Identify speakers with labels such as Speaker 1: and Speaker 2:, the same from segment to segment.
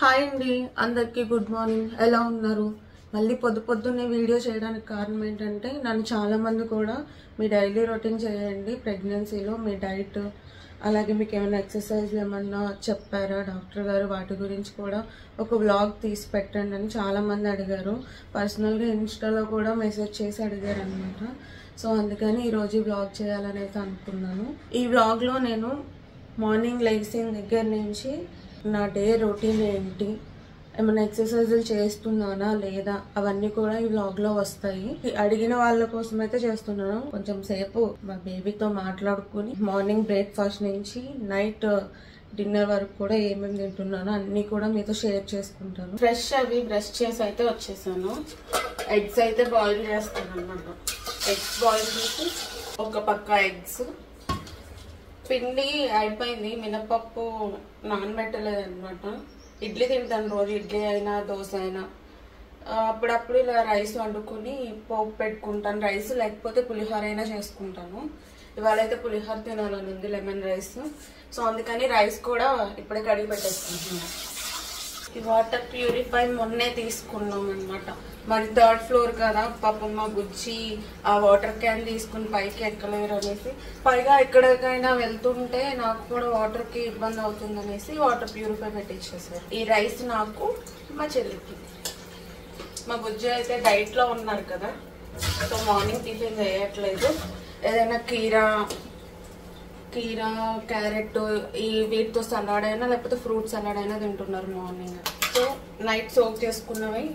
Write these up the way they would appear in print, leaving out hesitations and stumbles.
Speaker 1: Hi అండి, అందరికీ good morning. ఎలా ఉన్నారు? మళ్ళీ పొద్దున్నే వీడియో చేయడానికి కారణం ఏంటంటే, నన్ను చాలామంది కూడా మీ డైలీ రొటీన్ చేయండి, ప్రెగ్నెన్సీలో మీ డైట్, అలాగే మీకు ఏమైనా ఎక్సర్సైజ్ ఏమన్నా చెప్పారా డాక్టర్ గారు, వాటి గురించి కూడా ఒక వ్లాగ్ తీసి పెట్టండి అని చాలామంది అడిగారు. పర్సనల్గా ఇన్స్టాలో కూడా మెసేజ్ చేసి అడిగారు అనమాట. సో అందుకని ఈరోజు వ్లాగ్ చేయాలనేది అనుకున్నాను. ఈ వ్లాగ్లో నేను మార్నింగ్ లెగ్సిన దగ్గర నుంచి నా డే రొటీన్ ఏంటి, ఏమైనా ఎక్సర్సైజులు చేస్తున్నానా లేదా, అవన్నీ కూడా ఈ వ్లాగ్లో వస్తాయి. అడిగిన వాళ్ళ కోసం అయితే చేస్తున్నాను. కొంచెం సేపు మా బేబీతో మాట్లాడుకుని మార్నింగ్ బ్రేక్ఫాస్ట్ నుంచి నైట్ డిన్నర్ వరకు కూడా ఏమేమి తింటున్నానో అన్నీ కూడా మీతో షేర్ చేసుకుంటాను. ఫ్రెష్ అవి బ్రష్ చేసి అయితే వచ్చేసాను. ఎగ్స్ అయితే బాయిల్ చేస్తాను అన్నమాట. ఎగ్స్ బాయిల్ చేసి ఒక పక్క ఎగ్స్, పిండి అయిపోయింది, మినపప్పు నానబెట్టలేదు అనమాట. ఇడ్లీ తింటాను రోజు, ఇడ్లీ అయినా దోశ అయినా. అప్పుడప్పుడు ఇలా రైస్ వండుకొని పోపు పెట్టుకుంటాను. రైస్ లేకపోతే పులిహోర అయినా చేసుకుంటాను. ఇవాళ అయితే పులిహోర తినాలని ఉంది, లెమన్ రైస్. సో అందుకని రైస్ కూడా ఇప్పుడే కడిగి పెట్టేసుకుంటున్నాను. ఈ వాటర్ ప్యూరిఫై మొన్నే తీసుకున్నాం అనమాట. మరి 3rd ఫ్లోర్ కదా, పాపం మా బుజ్జి ఆ వాటర్ క్యాన్ తీసుకుని పైకి ఎక్కలేరు అనేసి, పైగా ఎక్కడికైనా వెళ్తుంటే నాకు కూడా వాటర్కి ఇబ్బంది అవుతుంది అనేసి వాటర్ ప్యూరిఫై పెట్టించేసారు. ఈ రైస్ నాకు, మా చెల్లికి. మా బుజ్జి అయితే డైట్లో ఉన్నారు కదా, సో మార్నింగ్ టిఫిన్ చేయట్లేదు. ఏదైనా కీరా, క్యారెట్ ఈ వీటితో సలాడ్ అయినా లేకపోతే ఫ్రూట్ సలాడ్ అయినా తింటున్నారు మార్నింగ్. సో నైట్ సోక్ చేసుకున్నవి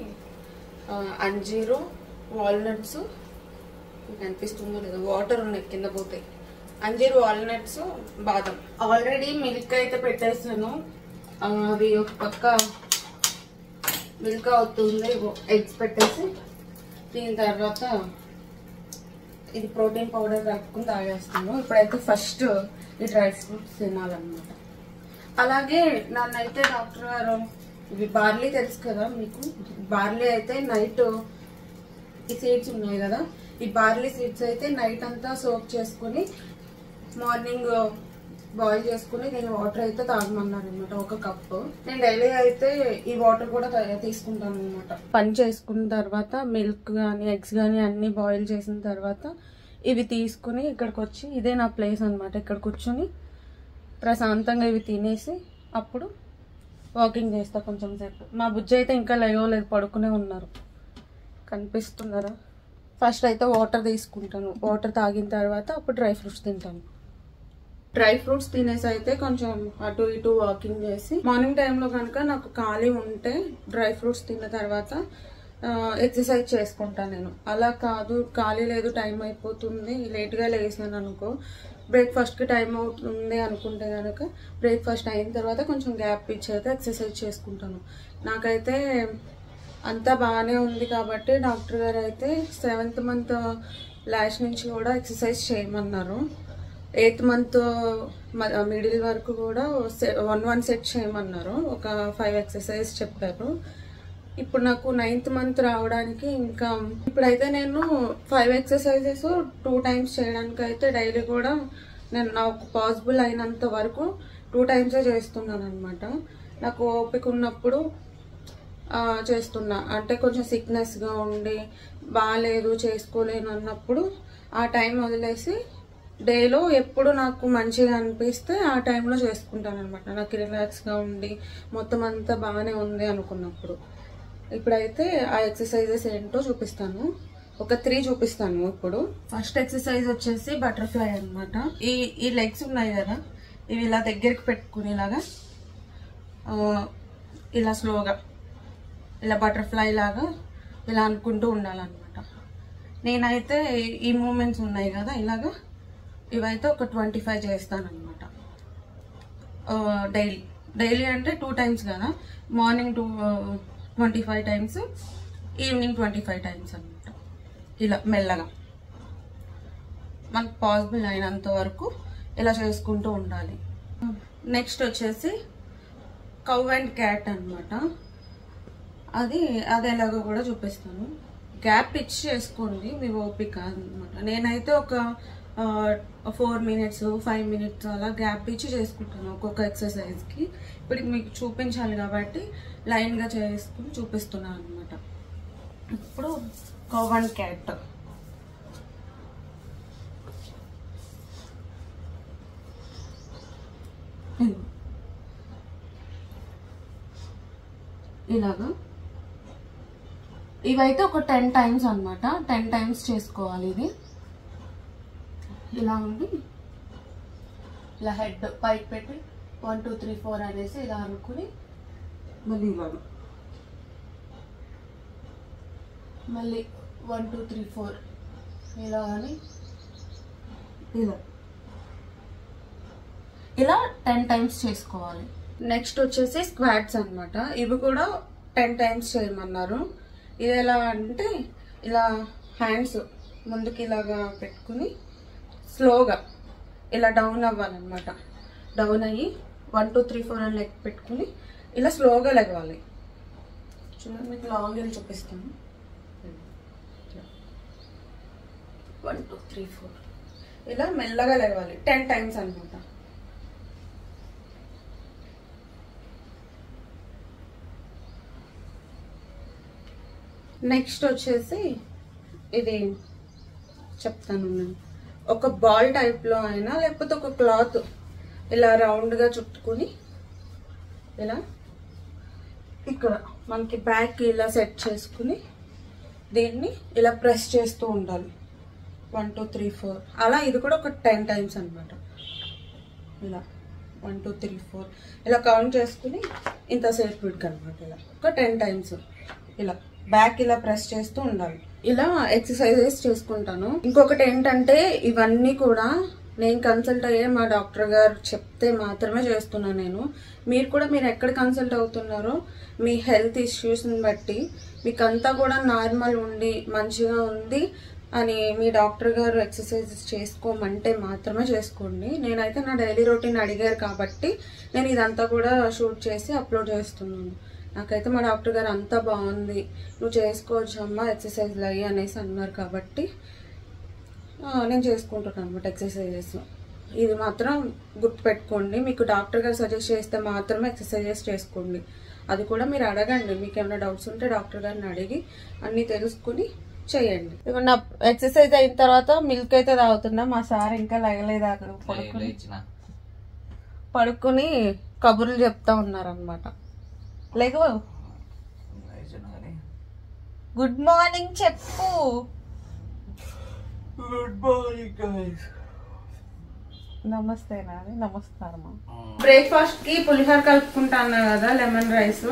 Speaker 1: అంజీరు, వాల్నట్స్, మీకు అనిపిస్తుందో లేదో, వాటర్ ఉన్నాయి కింద పోతాయి. అంజీరు, వాల్నట్స్, బాదం. ఆల్రెడీ మిల్క్ అయితే పెట్టేసాను. అవి ఒక పక్క మిల్క్ అవుతుంది, ఎగ్స్ పెట్టేసి దీని తర్వాత ఇది ప్రోటీన్ పౌడర్ కలుపుకుని తాగేస్తాను. ఇప్పుడైతే ఫస్ట్ ఈ డ్రై ఫ్రూట్స్ తినాలన్నమాట. అలాగే నన్నైతే డాక్టర్ గారు, ఇవి బార్లీ తెలుసు కదా మీకు, బార్లీ అయితే నైట్, ఈ సీడ్స్ ఉన్నాయి కదా, ఈ బార్లీ సీడ్స్ అయితే నైట్ అంతా సోక్ చేసుకుని మార్నింగ్ బాయిల్ చేసుకుని దీని వాటర్ అయితే తాగమన్నారు అనమాట, ఒక కప్పు. నేను డైలీ అయితే ఈ వాటర్ కూడా తీసుకుంటాను అనమాట. పని చేసుకున్న తర్వాత మిల్క్ కానీ ఎగ్స్ కానీ అన్ని బాయిల్ చేసిన తర్వాత ఇవి తీసుకుని ఇక్కడికి వచ్చి, ఇదే నా ప్లేస్ అనమాట, ఇక్కడ కూర్చొని ప్రశాంతంగా ఇవి తినేసి అప్పుడు వాకింగ్ చేస్తా కొంచెం సేపు. మా బుజ్జి అయితే ఇంకా లేవలేదు, పడుకునే ఉన్నారు, కనిపిస్తున్నారా. ఫస్ట్ అయితే వాటర్ తీసుకుంటాను, వాటర్ తాగిన తర్వాత అప్పుడు డ్రై ఫ్రూట్స్ తింటాను. డ్రై ఫ్రూట్స్ తినేసి అయితే కొంచెం అటు ఇటు వాకింగ్ చేసి, మార్నింగ్ టైంలో కనుక నాకు ఖాళీ ఉంటే డ్రై ఫ్రూట్స్ తిన్న తర్వాత ఎక్సర్సైజ్ చేసుకుంటాను నేను. అలా కాదు, ఖాళీ లేదు, టైం అయిపోతుంది, లేట్గా లేసాను అనుకో, బ్రేక్ఫాస్ట్కి టైం అవుతుంది అనుకుంటే కనుక బ్రేక్ఫాస్ట్ అయిన తర్వాత కొంచెం గ్యాప్ ఇచ్చి అయితే ఎక్సర్సైజ్ చేసుకుంటాను. నాకైతే అంతా బాగానే ఉంది కాబట్టి డాక్టర్ గారు అయితే 7th మంత్ లాస్ట్ నుంచి కూడా ఎక్సర్సైజ్ చేయమన్నారు. 8th మంత్ మిడిల్ వరకు కూడా 1 సెట్ చేయమన్నారు. ఒక 5 ఎక్సర్సైజ్ చెప్పారు. ఇప్పుడు నాకు 9th మంత్ రావడానికి ఇంకా, ఇప్పుడైతే నేను 5 ఎక్సర్సైజెస్ 2 టైమ్స్ చేయడానికి అయితే డైలీ కూడా నేను నాకు పాసిబుల్ అయినంత వరకు 2 టైమ్సే చేస్తున్నాను అనమాట. నాకు ఓపిక ఉన్నప్పుడు చేస్తున్నా, అంటే కొంచెం సిక్నెస్గా ఉండి బాగాలేదు చేసుకోలేను అన్నప్పుడు ఆ టైం వదిలేసి డేలో ఎప్పుడు నాకు మంచిగా అనిపిస్తే ఆ టైంలో చేసుకుంటాను అనమాట. నాకు రిలాక్స్గా ఉండి మొత్తం అంతా బాగానే ఉంది అనుకున్నప్పుడు. ఇప్పుడైతే ఆ ఎక్సర్సైజెస్ ఏంటో చూపిస్తాను, ఒక 3 చూపిస్తాను. ఇప్పుడు ఫస్ట్ ఎక్సర్సైజ్ వచ్చేసి బటర్ఫ్లై అనమాట. ఈ లెగ్స్ ఉన్నాయి కదా, ఇవి ఇలా దగ్గరికి పెట్టుకుని ఇలాగా ఇలా స్లోగా ఇలా బటర్ఫ్లై లాగా ఇలా అనుకుంటూ ఉండాలన్నమాట. నేనైతే ఈ మూమెంట్స్ ఉన్నాయి కదా ఇలాగా, ఇవైతే ఒక 25 చేస్తాను అనమాట డైలీ అంటే 2 టైమ్స్ కదా, మార్నింగ్ 25 టైమ్స్, ఈవినింగ్ 25 టైమ్స్ అనమాట. ఇలా మెల్లగా మనకు పాసిబుల్ అయినంత వరకు ఇలా చేసుకుంటూ ఉండాలి. నెక్స్ట్ వచ్చేసి కౌ అండ్ క్యాట్ అనమాట. అది ఎలాగో కూడా చూపిస్తాను. గ్యాప్ ఇచ్చి చేసుకోండి, మీ ఓపిక అనమాట. నేనైతే ఒక 4 minutes 5 minutes అలా గ్యాప్ ఇచ్చి చేసుకుంటాను ఒక్కొక్క ఎక్సర్సైజ్కి. ఇప్పుడు మీకు చూపించాలి కాబట్టి లైన్గా చేసుకుని చూపిస్తున్నాను అనమాట. ఇప్పుడు కౌ క్యాట్ ఇలాగా ఇవైతే ఒక 10 times అనమాట. 10 times చేసుకోవాలి. ఇది ఇలా ఉండి ఇలా హెడ్ పైకి పెట్టి 1 2 3 4 అనేసి ఇలా అనుకుని మళ్ళీ ఇలాగా మళ్ళీ 1 2 3 4 ఇలా అని ఇలా 10 times చేసుకోవాలి. నెక్స్ట్ వచ్చేసి స్క్వాట్స్ అనమాట. ఇవి కూడా 10 times చేయమన్నారు. ఇది ఎలా అంటే ఇలా హ్యాండ్స్ ముందుకి ఇలాగా పెట్టుకుని స్లోగా ఇలా డౌన్ అవ్వాలన్నమాట. డౌన్ అయ్యి 1 2 3 4 అని లెక్క పెట్టుకుని ఇలా స్లోగా లెగవాలి. చూడండి మీకు లాంగ్ వెళ్ళి చూపిస్తాను. 1 2 3 4 ఇలా మెల్లగా లెగవాలి 10 times అనమాట. నెక్స్ట్ వచ్చేసి ఇది చెప్తాను నేను. ఒక బాల్ టైప్లో అయినా లేకపోతే ఒక క్లాత్ ఇలా రౌండ్గా చుట్టుకుని ఇలా ఇక్కడ మనకి బ్యాక్ ఇలా సెట్ చేసుకుని దీన్ని ఇలా ప్రెస్ చేస్తూ ఉండాలి. 1 2 3 4 అలా. ఇది కూడా ఒక 10 times అనమాట. ఇలా 1 2 3 4 ఇలా కౌంట్ చేసుకుని ఇంతసేపు వీడికి అనమాట. ఇలా ఒక 10 times ఇలా బ్యాక్ ఇలా ప్రెస్ చేస్తూ ఉండాలి. ఇలా ఎక్సర్సైజెస్ చేసుకుంటాను. ఇంకొకటి ఏంటంటే ఇవన్నీ కూడా నేను కన్సల్ట్ అయ్యే మా డాక్టర్ గారు చెప్తే మాత్రమే చేస్తున్నాను నేను. మీరు ఎక్కడ కన్సల్ట్ అవుతున్నారో మీ హెల్త్ ఇష్యూస్ని బట్టి మీకు అంతా కూడా నార్మల్ ఉండి మంచిగా ఉంది అని మీ డాక్టర్ గారు ఎక్సర్సైజెస్ చేసుకోమంటే మాత్రమే చేసుకోండి. నేనైతే నా డైలీ రొటీన్ అడిగారు కాబట్టి నేను ఇదంతా కూడా షూట్ చేసి అప్లోడ్ చేస్తున్నాను. నాకైతే మా డాక్టర్ గారు అంతా బాగుంది, నువ్వు చేసుకోవచ్చు అమ్మా ఎక్సర్సైజ్లు అయ్యి అనేసి అన్నారు కాబట్టి నేను చేసుకుంటున్నాను అనమాట ఎక్సర్సైజెస్. ఇది మాత్రం గుర్తుపెట్టుకోండి. మీకు డాక్టర్ గారు సజెస్ట్ చేస్తే మాత్రమే ఎక్సర్సైజెస్ చేసుకోండి. అది కూడా మీరు అడగండి. మీకు ఏమైనా డౌట్స్ ఉంటే డాక్టర్ గారిని అడిగి అన్నీ తెలుసుకుని చేయండి. ఇప్పుడు నా ఎక్సర్సైజ్ అయిన తర్వాత మిల్క్ అయితే తాగుతున్నా. మా సార్ ఇంకా లగలేదు, అక్కడ పడుకుని కబుర్లు చెప్తా ఉన్నారనమాట. లేకు గుడ్ మార్నింగ్ చెప్పు.
Speaker 2: Good morning guys.
Speaker 1: నమస్తే నాని. నమస్కారం. బ్రేక్ఫాస్ట్ కి పులిహోర కలుపుకుంటాను కదా, లెమన్ రైస్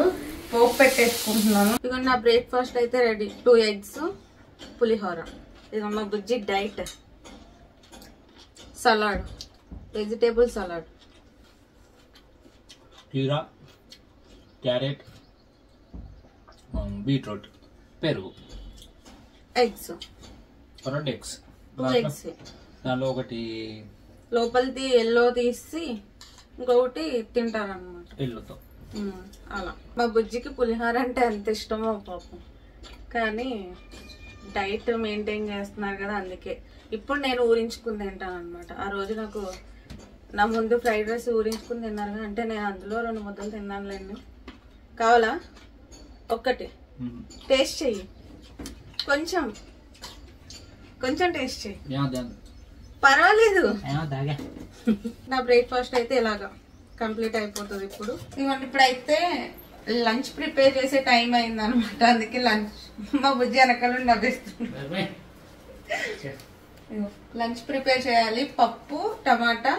Speaker 1: పోపు పెట్టేసుకుంటున్నాను. ఇక నా బ్రేక్ఫాస్ట్ అయితే రెడీ. 2 eggs పులిహోర. ఇక మా బుజ్జి డైట్. సలాడ్, వెజిటేబుల్ సలాడ్,
Speaker 2: కీరా, క్యారెట్, బీట్రూట్, పెరుగు,
Speaker 1: ఎగ్స్,
Speaker 2: 2 eggs.
Speaker 1: 2 eggs.
Speaker 2: దానిలో ఒకటి
Speaker 1: లోపలిది ఎల్లో తీసి ఇంకొకటి తింటారనమాట
Speaker 2: ఎల్లుతో.
Speaker 1: అలా మా బుజ్జికి పులిహోర అంటే ఎంత ఇష్టమో పాపం. కానీ డైట్ మెయింటైన్ చేస్తున్నారు కదా, అందుకే ఇప్పుడు నేను ఊరించుకుని తింటాను అనమాట. ఆ రోజు నాకు నా ముందు ఫ్రైడ్ రైస్ ఊరించుకుని తిన్నారు కదా, అంటే నేను అందులో 2 ముద్దలు తిన్నానులేండి. కావాలా? ఒక్కటి టేస్ట్ చెయ్యి, కొంచెం కొంచెం టేస్ట్ చెయ్యి, పర్వాలేదు. నా బ్రేక్ఫాస్ట్ అయితే ఇలాగా కంప్లీట్ అయిపోతుంది. ఇప్పుడైతే లంచ్ ప్రిపేర్ చేసే టైం అయింది అనమాట. అందుకే లంచ్ మా బుజ్జి వెనకాల నవ్విస్తుంది. లంచ్ ప్రిపేర్ చేయాలి. పప్పు, టమాటా,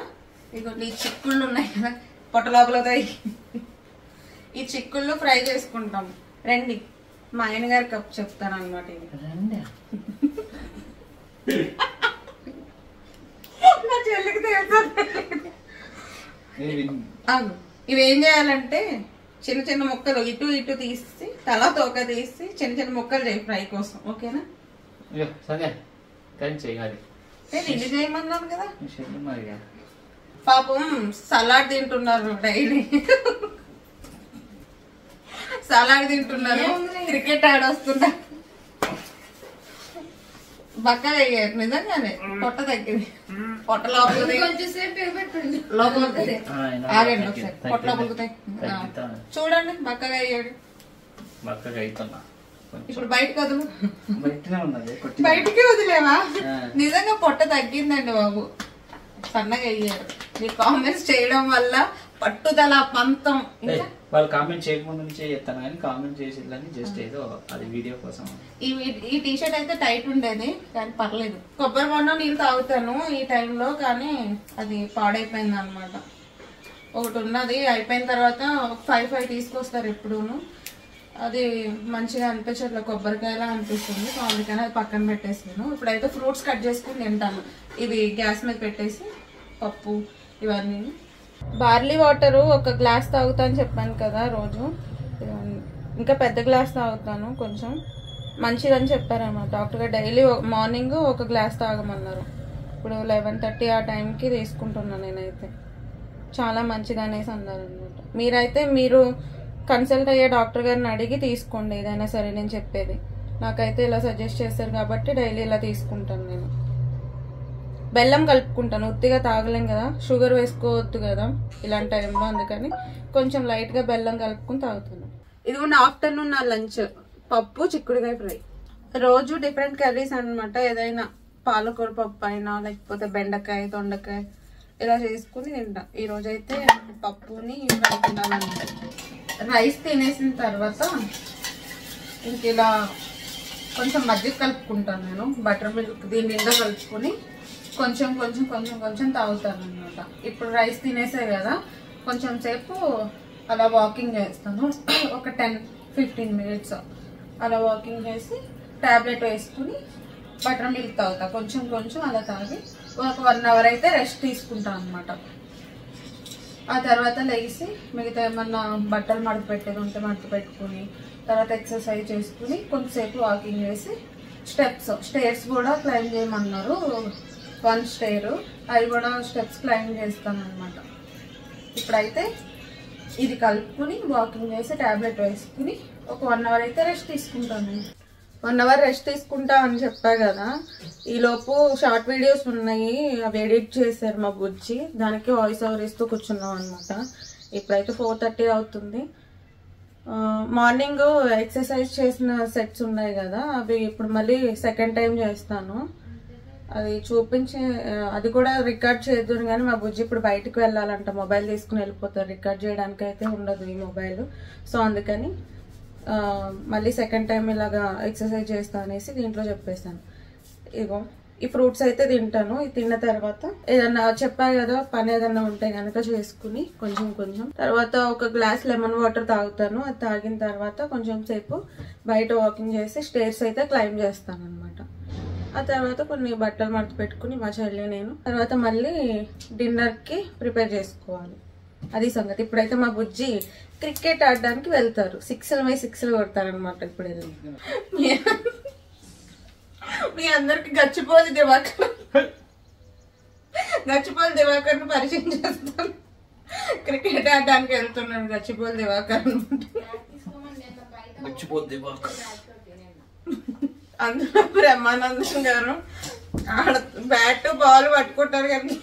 Speaker 1: ఇగోండి ఈ చిక్కుళ్ళు ఉన్నాయి కదా పొట్ట లోపలతో, ఈ చిక్కుళ్ళు ఫ్రై చేసుకుంటాం. రండి, మా ఆయన గారి కప్ చెప్తాను అనమాట. నా చెల్లికి ఇవేం చేయాలంటే చిన్న చిన్న ముక్కలు ఇటు ఇటు తీసి తల తోక తీసి చిన్న చిన్న ముక్కలు చేయి ఫ్రై కోసం. ఓకేనా? ఇది చేయమన్నాను కదా. పాపం సలాడ్ తింటున్నారు, డైలీ సలాడ్ తింటున్నారు. క్రికెట్ ఆడొస్తున్నారు, బక్క తగ్గారు నిజంగానే, పొట్ట తగ్గింది. పొట్ట లోపలికి ఆగండి ఒకసారి. పొట్ట లోపలికి చూడండి బక్కగా అయ్యాడు. ఇప్పుడు బయటకు వదులు. బయటికి వదిలేవా? నిజంగా పొట్ట తగ్గిందండి బాబు, సన్నగా అయ్యారు. మీరు కామెంట్స్ చేయడం వల్ల పట్టుదల పంతం.
Speaker 2: వాళ్ళు కామెంట్ చేయకముందు నుంచే చెప్తాను కానీ కామెంట్ చేసేదని జస్ట్ ఏదో అది వీడియో కోసం.
Speaker 1: ఈ టీ షర్ట్ అయితే టైట్ ఉండేది కానీ పర్లేదు. కొబ్బరి బొండం నీళ్ళు తాగుతాను ఈ టైంలో, కానీ అది పాడైపోయింది అనమాట. ఒకటి ఉన్నది అయిపోయిన తర్వాత 5 తీసుకొస్తారు ఎప్పుడూను. అది మంచిగా అనిపించట్లేదు, కొబ్బరికాయలా అనిపిస్తుంది. సో అందుకని అది పక్కన పెట్టేసాను. ఇప్పుడైతే ఫ్రూట్స్ కట్ చేసుకుని తింటాను. ఇవి గ్యాస్ మీద పెట్టేసి పప్పు ఇవన్నీ. బార్లీ వాటర్ ఒక గ్లాస్ తాగుతాను చెప్పాను కదా రోజు. ఇంకా పెద్ద గ్లాస్ తాగుతాను, కొంచెం మంచిదని చెప్పారన్నమాట డాక్టర్ గారు. డైలీ మార్నింగ్ ఒక గ్లాస్ తాగమన్నారు. ఇప్పుడు 11:30 ఆ టైంకి తీసుకుంటున్నాను నేనైతే. చాలా మంచిది అనేసి అన్నారు అనమాట. మీరైతే మీరు కన్సల్ట్ అయ్యే డాక్టర్ గారిని అడిగి తీసుకోండి ఏదైనా సరే నేను చెప్పేది. నాకైతే ఇలా సజెస్ట్ చేస్తారు కాబట్టి డైలీ ఇలా తీసుకుంటాను నేను. బెల్లం కలుపుకుంటాను, ఉత్తిగా తాగలేం కదా, షుగర్ వేసుకోవద్దు కదా ఇలాంటి టైంలో, అందుకని కొంచెం లైట్గా బెల్లం కలుపుకుని తాగుతాను. ఇదిగోండి ఆఫ్టర్నూన్ నా లంచ్ పప్పు చిక్కుడుకాయ ఫ్రై. రోజు డిఫరెంట్ కర్రీస్ అనమాట. ఏదైనా పాలకూర పప్పు అయినా లేకపోతే బెండకాయ దొండకాయ ఇలా చేసుకుని తింటా. ఈ రోజైతే పప్పుని ఫ్రై తినాలన్నమాట. రైస్ తినేసిన తర్వాత ఇంక ఇలా కొంచెం మజ్జిగ కలుపుకుంటాను నేను. బటర్ మిల్క్ దీని నిండా కలుపుకొని కొంచెం కొంచెం కొంచెం కొంచెం తాగుతాను అనమాట. ఇప్పుడు రైస్ తినేసే కదా, కొంచెం సేపు అలా వాకింగ్ చేస్తాను. ఒక 10-15 మినిట్స్ అలా వాకింగ్ చేసి టాబ్లెట్ వేసుకుని బటర్ మిల్క్ తాగుతా. కొంచెం కొంచెం అలా తాగి ఒక 1 అవర్ అయితే రెస్ట్ తీసుకుంటాను అనమాట. ఆ తర్వాత లేచి మిగతా ఏమన్నా బట్టలు మడత పెట్టేది ఉంటే మడత పెట్టుకుని తర్వాత ఎక్సర్సైజ్ చేసుకుని కొంతసేపు వాకింగ్ చేసి స్టేర్స్ కూడా క్లైంబ్ చేయమన్నారు. 1 స్టేర్, అవి కూడా స్టెప్స్ క్లైంబ్ చేస్తాను అనమాట. ఇప్పుడైతే ఇది కలుపుకుని వాకింగ్ చేసి టాబ్లెట్ వేసుకుని ఒక 1 అవర్ అయితే రెస్ట్ తీసుకుంటాను. 1 అవర్ రెస్ట్ తీసుకుంటా అని చెప్పా కదా. ఈలోపు షార్ట్ వీడియోస్ ఉన్నాయి, అవి ఎడిట్ చేశారు మా బుజ్జి, దానికి వాయిస్ ఓవర్ ఇస్తూ కూర్చున్నాం అనమాట. ఇప్పుడైతే 4:30 అవుతుంది. మార్నింగ్ ఎక్సర్సైజ్ చేసిన సెట్స్ ఉన్నాయి కదా, అవి ఇప్పుడు మళ్ళీ సెకండ్ టైం చేస్తాను. అది చూపించి అది కూడా రికార్డ్ చేద్దాను కానీ మా బుజ్జి ఇప్పుడు బయటకు వెళ్ళాలంట, మొబైల్ తీసుకుని వెళ్ళిపోతారు. రికార్డ్ చేయడానికి అయితే ఉండదు ఈ మొబైల్. సో అందుకని మళ్ళీ సెకండ్ టైం ఇలాగా ఎక్సర్సైజ్ చేస్తా అనేసి దీంట్లో చెప్పేసాను. ఇగో ఈ ఫ్రూట్స్ అయితే తింటాను. ఇది తిన్న తర్వాత ఏదన్నా చెప్పా కదా పని ఏదన్నా ఉంటే కనుక చేసుకుని కొంచెం కొంచెం తర్వాత ఒక గ్లాస్ లెమన్ వాటర్ తాగుతాను. అది తాగిన తర్వాత కొంచెం సేపు బయట వాకింగ్ చేసి స్టేర్స్ అయితే క్లైంబ్ చేస్తాను అనమాట. ఆ తర్వాత కొన్ని బట్టలు మడత పెట్టుకుని మా చెల్లి నేను తర్వాత మళ్ళీ డిన్నర్కి ప్రిపేర్ చేసుకోవాలి. అది సంగతి. ఇప్పుడైతే మా బుజ్జి క్రికెట్ ఆడడానికి వెళ్తారు. 6 కొడతారనమాట. ఇప్పుడు మీ అందరికి గచ్చిపోలి దివాకర్ను పరిచయం చేస్తాను. క్రికెట్ ఆడడానికి వెళ్తున్నాడు గచ్చిపోలి దివాకర్ అనమాట. అందులో బ్రహ్మానందం గారు బ్యాట్ బాల్ పట్టుకుంటారు కానీ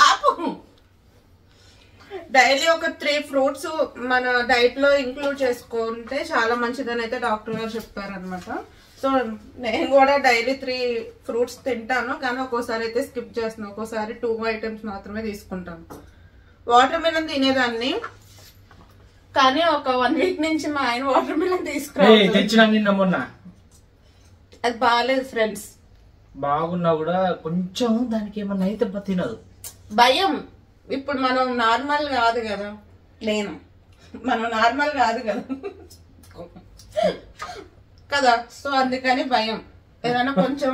Speaker 1: ఆపు. డైలీ ఒక 3 ఫ్రూట్స్ మన డైట్ లో ఇంక్లూడ్ చేసుకుంటే చాలా మంచిదని అయితే డాక్టర్ గారు చెప్పారనమాట. సో నేను కూడా డైలీ 3 ఫ్రూట్స్ తింటాను, కానీ ఒక్కోసారి అయితే స్కిప్ చేస్తాను. ఒక్కోసారి 2 ఐటమ్స్ మాత్రమే తీసుకుంటాను. వాటర్ మిలన్ తినేదాన్ని కానీ ఒక 1 వీక్ నుంచి మా ఆయన వాటర్ మిలన్ తీసుకురావాలి. అది బాగాలేదు ఫ్రెండ్స్.
Speaker 2: బాగున్నా కూడా కొంచెం దానికి ఏమన్నా అయితే తినదు,
Speaker 1: భయం. ఇప్పుడు మనం నార్మల్ కాదు కదా, మనం నార్మల్ కాదు కదా. సో అందుకని భయం. ఏదైనా కొంచెం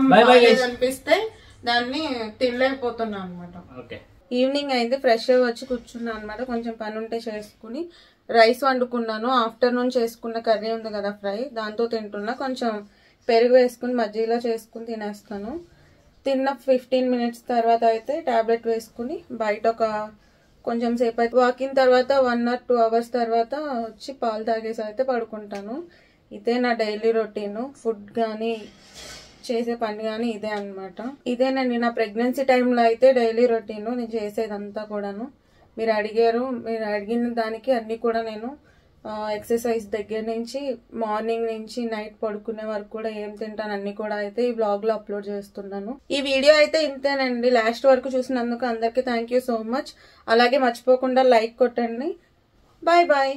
Speaker 1: అనిపిస్తే దాన్ని తినలేకపోతున్నా అనమాట. ఈవినింగ్ అయింది, ఫ్రెష్ వచ్చి కూర్చున్నా అనమాట. కొంచెం పని ఉంటే చేసుకుని రైస్ వండుకున్నాను. ఆఫ్టర్నూన్ చేసుకున్న కర్రీ ఉంది కదా ఫ్రై, దాంతో తింటున్నా. కొంచెం పెరుగు వేసుకుని మజ్జిగలో చేసుకుని తినేస్తాను. తిన్న 15 మినిట్స్ తర్వాత అయితే టాబ్లెట్ వేసుకుని బయట ఒక కొంచెం సేపు అయితే వాకింగ్ తర్వాత 1 or 2 అవర్స్ తర్వాత వచ్చి పాలు తాగేసి అయితే పడుకుంటాను. ఇదే నా డైలీ రొటీన్. ఫుడ్ కానీ చేసే పని కానీ ఇదే అనమాట. ఇదేనండి నా ప్రెగ్నెన్సీ టైంలో అయితే డైలీ రొటీన్ నేను చేసేదంతా కూడాను. మీరు అడిగారు, మీరు అడిగిన దానికి అన్ని కూడా నేను ఎక్సర్సైజ్ దగ్గర నుంచి మార్నింగ్ నుంచి నైట్ పడుకునే వరకు కూడా ఏం తింటాను అన్ని కూడా అయితే ఈ బ్లాగ్ లో అప్లోడ్ చేస్తున్నాను. ఈ వీడియో అయితే ఇంతేనండి. లాస్ట్ వరకు చూసినందుకు అందరికీ థ్యాంక్ యూ సో మచ్. అలాగే మర్చిపోకుండా లైక్ కొట్టండి. Bye bye.